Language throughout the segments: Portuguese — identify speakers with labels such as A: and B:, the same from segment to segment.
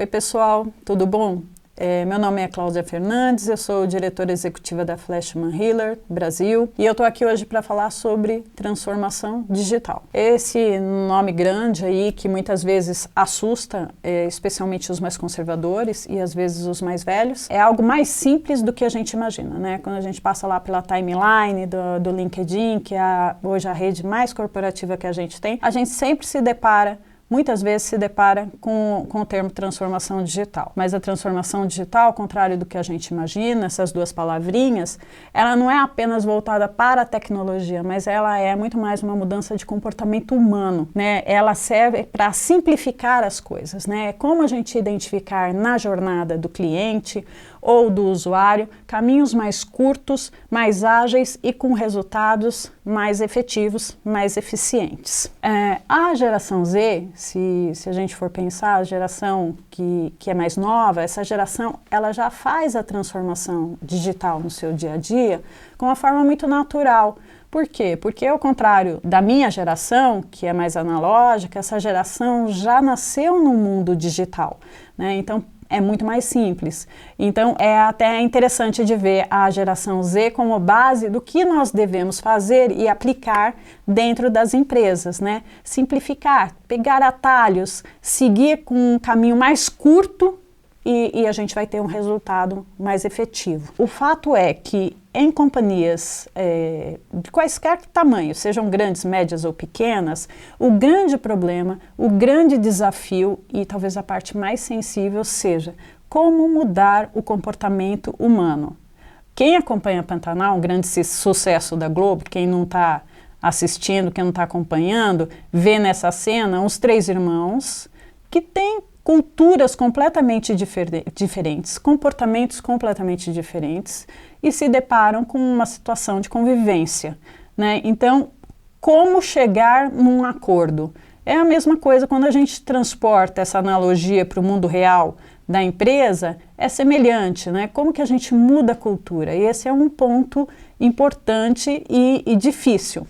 A: Oi pessoal, tudo bom? Meu nome é Cláudia Fernandes, eu sou diretora executiva da Flashman Hiller Brasil e eu estou aqui hoje para falar sobre transformação digital. Esse nome grande aí que muitas vezes assusta, especialmente os mais conservadores e às vezes os mais velhos, é algo mais simples do que a gente imagina, né? Quando a gente passa lá pela timeline do LinkedIn, que é hoje a rede mais corporativa que a gente tem, a gente sempre se depara muitas vezes se depara com o termo transformação digital. Mas a transformação digital, ao contrário do que a gente imagina, essas duas palavrinhas, ela não é apenas voltada para a tecnologia, mas ela é muito mais uma mudança de comportamento humano, né? Ela serve para simplificar as coisas, né? Como a gente identificar na jornada do cliente ou do usuário caminhos mais curtos, mais ágeis e com resultados mais efetivos, mais eficientes. A geração Z, se a gente for pensar, a geração que é mais nova, essa geração ela já faz a transformação digital no seu dia a dia com uma forma muito natural. Por quê? Porque ao contrário da minha geração, que é mais analógica, essa geração já nasceu no mundo digital, né? Então, é muito mais simples. Então, é até interessante de ver a geração Z como base do que nós devemos fazer e aplicar dentro das empresas, né? Simplificar, pegar atalhos, seguir com um caminho mais curto e a gente vai ter um resultado mais efetivo. O fato é que em companhias de quaisquer tamanho, sejam grandes, médias ou pequenas, o grande problema, o grande desafio e talvez a parte mais sensível seja como mudar o comportamento humano. Quem acompanha Pantanal, um grande sucesso da Globo, quem não está assistindo, quem não está acompanhando, vê nessa cena uns três irmãos que têm culturas completamente diferentes, comportamentos completamente diferentes e se deparam com uma situação de convivência, né? Então, como chegar num acordo? É a mesma coisa quando a gente transporta essa analogia para o mundo real da empresa, é semelhante, né? Como que a gente muda a cultura? E esse é um ponto importante e difícil.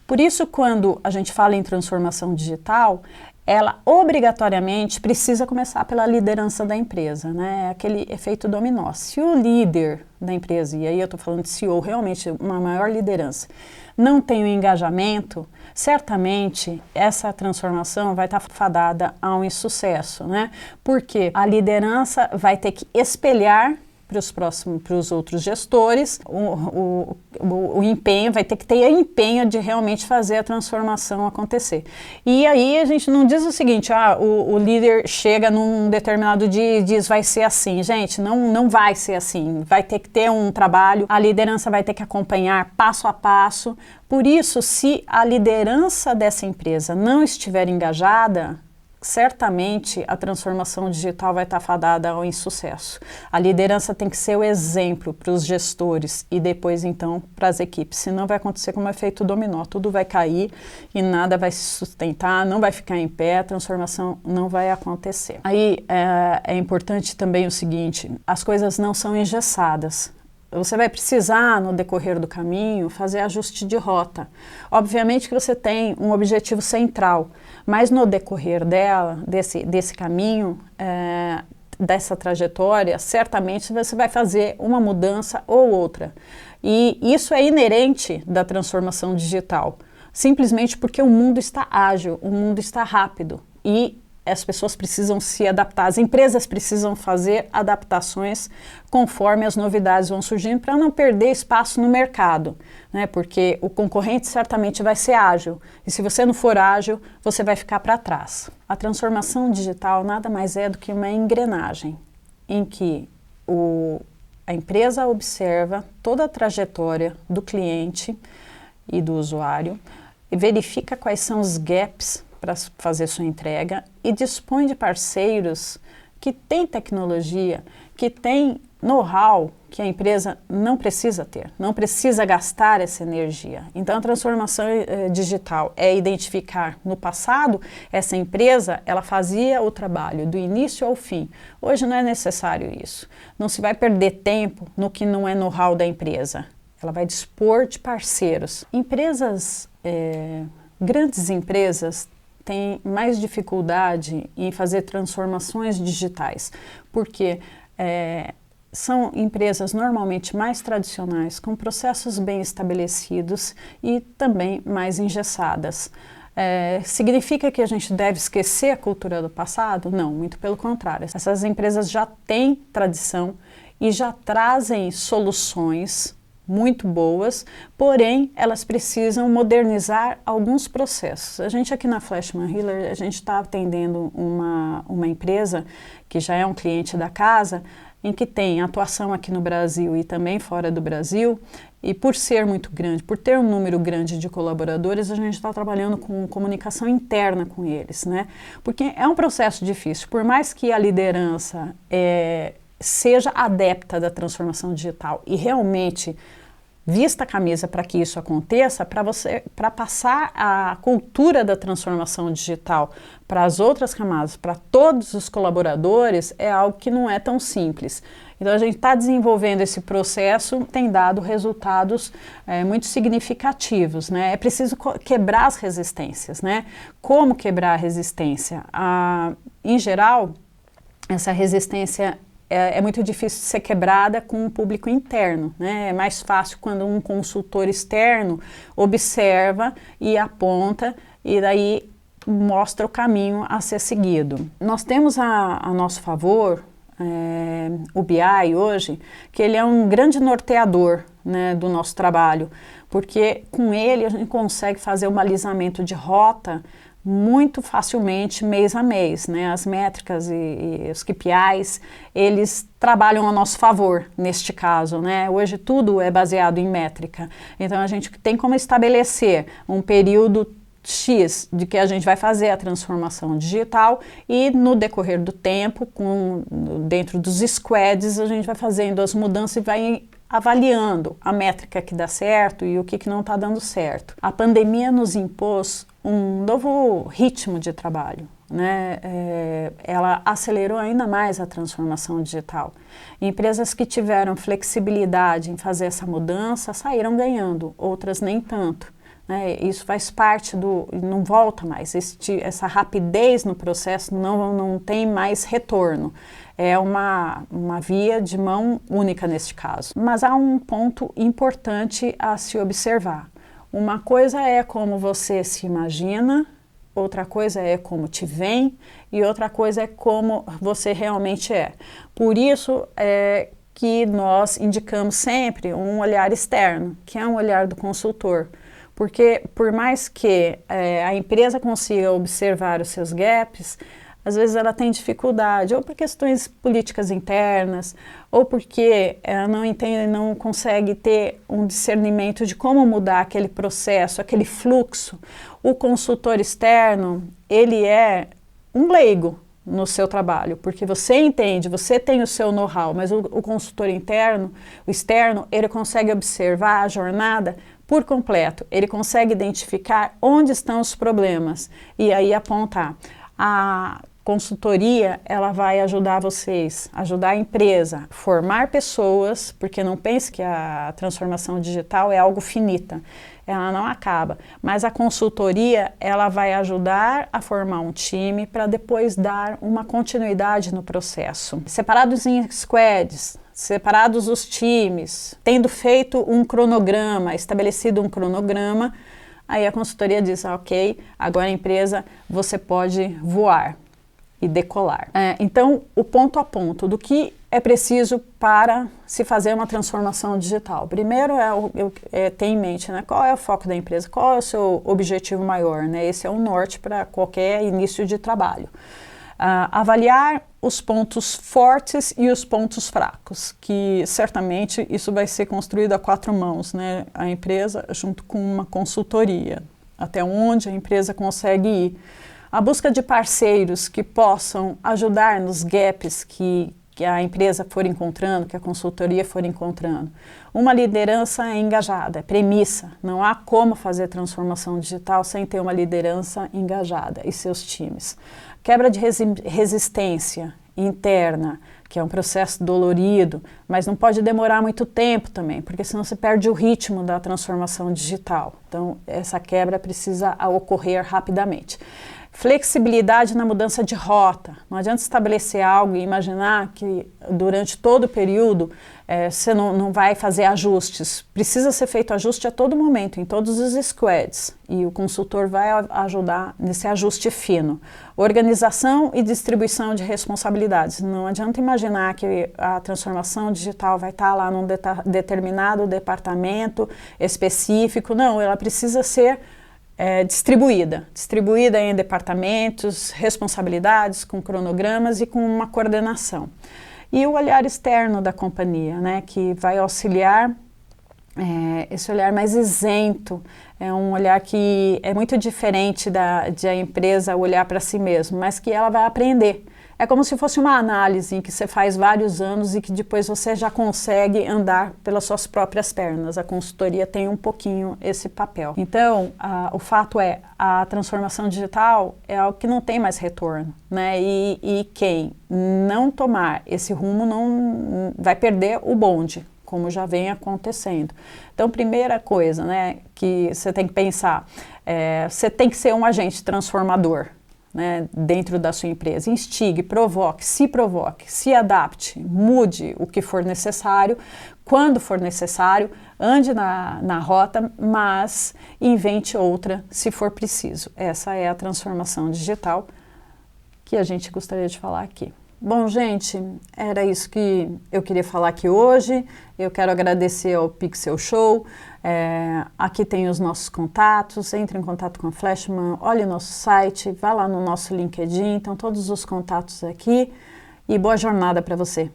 A: Por isso, quando a gente fala em transformação digital, ela obrigatoriamente precisa começar pela liderança da empresa, né? Aquele efeito dominó. Se o líder da empresa, e aí eu estou falando de CEO, realmente uma maior liderança, não tem o engajamento, certamente essa transformação vai estar fadada a um insucesso, né? Porque a liderança vai ter que espelhar para os outros gestores, o empenho, vai ter que ter empenho de realmente fazer a transformação acontecer. E aí a gente não diz o seguinte, o líder chega num determinado dia e diz vai ser assim. Gente, não vai ser assim, vai ter que ter um trabalho, a liderança vai ter que acompanhar passo a passo. Por isso, se a liderança dessa empresa não estiver engajada, certamente a transformação digital vai estar fadada ao insucesso. A liderança tem que ser o exemplo para os gestores e depois então para as equipes, senão vai acontecer como um efeito dominó, tudo vai cair e nada vai se sustentar, não vai ficar em pé, a transformação não vai acontecer. Aí é importante também o seguinte, as coisas não são engessadas. Você vai precisar, no decorrer do caminho, fazer ajuste de rota. Obviamente que você tem um objetivo central, mas no decorrer desse caminho, dessa trajetória, certamente você vai fazer uma mudança ou outra. E isso é inerente da transformação digital, simplesmente porque o mundo está ágil, o mundo está rápido e as pessoas precisam se adaptar, as empresas precisam fazer adaptações conforme as novidades vão surgindo para não perder espaço no mercado, né? Porque o concorrente certamente vai ser ágil e se você não for ágil, você vai ficar para trás. A transformação digital nada mais é do que uma engrenagem em que a empresa observa toda a trajetória do cliente e do usuário e verifica quais são os gaps para fazer sua entrega e dispõe de parceiros que têm tecnologia, que têm know-how que a empresa não precisa ter, não precisa gastar essa energia. Então a transformação digital é identificar no passado essa empresa, ela fazia o trabalho do início ao fim. Hoje não é necessário isso. Não se vai perder tempo no que não é know-how da empresa. Ela vai dispor de parceiros. Grandes empresas têm mais dificuldade em fazer transformações digitais, porque são empresas normalmente mais tradicionais, com processos bem estabelecidos e também mais engessadas. Significa que a gente deve esquecer a cultura do passado? Não, muito pelo contrário. Essas empresas já têm tradição e já trazem soluções muito boas, porém elas precisam modernizar alguns processos. A gente aqui na Flashman Hiller, a gente está atendendo uma empresa que já é um cliente da casa, em que tem atuação aqui no Brasil e também fora do Brasil, e por ser muito grande, por ter um número grande de colaboradores, a gente está trabalhando com comunicação interna com eles, né? Porque é um processo difícil, por mais que a liderança seja adepta da transformação digital e realmente vista a camisa para que isso aconteça, para passar a cultura da transformação digital para as outras camadas, para todos os colaboradores, é algo que não é tão simples. Então a gente está desenvolvendo esse processo, tem dado resultados muito significativos, né? É preciso quebrar as resistências, né? Como quebrar a resistência? Em geral, essa resistência é muito difícil de ser quebrada com um público interno, né? É mais fácil quando um consultor externo observa e aponta e daí mostra o caminho a ser seguido. Nós temos a nosso favor o BI hoje, que ele é um grande norteador, né, do nosso trabalho, porque com ele a gente consegue fazer um balizamento de rota muito facilmente mês a mês, né? As métricas e os KPIs, eles trabalham a nosso favor neste caso, né? Hoje tudo é baseado em métrica, então a gente tem como estabelecer um período X de que a gente vai fazer a transformação digital e no decorrer do tempo, dentro dos squads, a gente vai fazendo as mudanças e vai avaliando a métrica que dá certo e o que não está dando certo. A pandemia nos impôs um novo ritmo de trabalho, né? Ela acelerou ainda mais a transformação digital. Empresas que tiveram flexibilidade em fazer essa mudança saíram ganhando, outras nem tanto. Isso faz parte não volta mais, essa rapidez no processo não tem mais retorno. É uma via de mão única neste caso. Mas há um ponto importante a se observar. Uma coisa é como você se imagina, outra coisa é como te vem e outra coisa é como você realmente é. Por isso é que nós indicamos sempre um olhar externo, que é um olhar do consultor. Porque por mais que a empresa consiga observar os seus gaps, às vezes ela tem dificuldade, ou por questões políticas internas, ou porque ela não entende, não consegue ter um discernimento de como mudar aquele processo, aquele fluxo. O consultor externo, ele é um leigo no seu trabalho, porque você entende, você tem o seu know-how, mas o consultor interno, o externo, ele consegue observar a jornada por completo, ele consegue identificar onde estão os problemas e aí apontar. A consultoria, ela vai ajudar vocês, ajudar a empresa, formar pessoas, porque não pense que a transformação digital é algo finita, ela não acaba, mas a consultoria, ela vai ajudar a formar um time para depois dar uma continuidade no processo. Separados em squads, separados os times, tendo feito um cronograma, estabelecido um cronograma, aí a consultoria diz, ok, agora a empresa, você pode voar e decolar. Então, o ponto a ponto do que é preciso para se fazer uma transformação digital. Primeiro ter em mente, né, qual é o foco da empresa, qual é o seu objetivo maior, né? Esse é o norte para qualquer início de trabalho. Avaliar os pontos fortes e os pontos fracos, que certamente isso vai ser construído a quatro mãos, né? A empresa junto com uma consultoria, até onde a empresa consegue ir. A busca de parceiros que possam ajudar nos gaps que a empresa for encontrando, que a consultoria for encontrando. Uma liderança engajada, é premissa. Não há como fazer transformação digital sem ter uma liderança engajada e seus times. Quebra de resistência interna, que é um processo dolorido, mas não pode demorar muito tempo também, porque senão você perde o ritmo da transformação digital. Então, essa quebra precisa ocorrer rapidamente. Flexibilidade na mudança de rota. Não adianta estabelecer algo e imaginar que durante todo o período você não vai fazer ajustes. Precisa ser feito ajuste a todo momento, em todos os squads. E o consultor vai ajudar nesse ajuste fino. Organização e distribuição de responsabilidades. Não adianta imaginar que a transformação digital vai estar lá num determinado departamento específico. Não, ela precisa ser distribuída em departamentos, responsabilidades, com cronogramas e com uma coordenação. E o olhar externo da companhia, né, que vai auxiliar esse olhar mais isento, é um olhar que é muito diferente de a empresa olhar para si mesma, mas que ela vai aprender. É como se fosse uma análise que você faz vários anos e que depois você já consegue andar pelas suas próprias pernas. A consultoria tem um pouquinho esse papel. Então, o fato é, a transformação digital é algo que não tem mais retorno, né? E quem não tomar esse rumo não vai perder o bonde, como já vem acontecendo. Então, primeira coisa, né, que você tem que pensar, você tem que ser um agente transformador, né, dentro da sua empresa. Instigue, provoque, se adapte, mude o que for necessário, quando for necessário, ande na rota, mas invente outra se for preciso. Essa é a transformação digital que a gente gostaria de falar aqui. Bom, gente, era isso que eu queria falar aqui hoje. Eu quero agradecer ao Pixel Show. Aqui tem os nossos contatos. Entre em contato com a Flashman, olhe o nosso site, vá lá no nosso LinkedIn. Então, todos os contatos aqui. E boa jornada para você.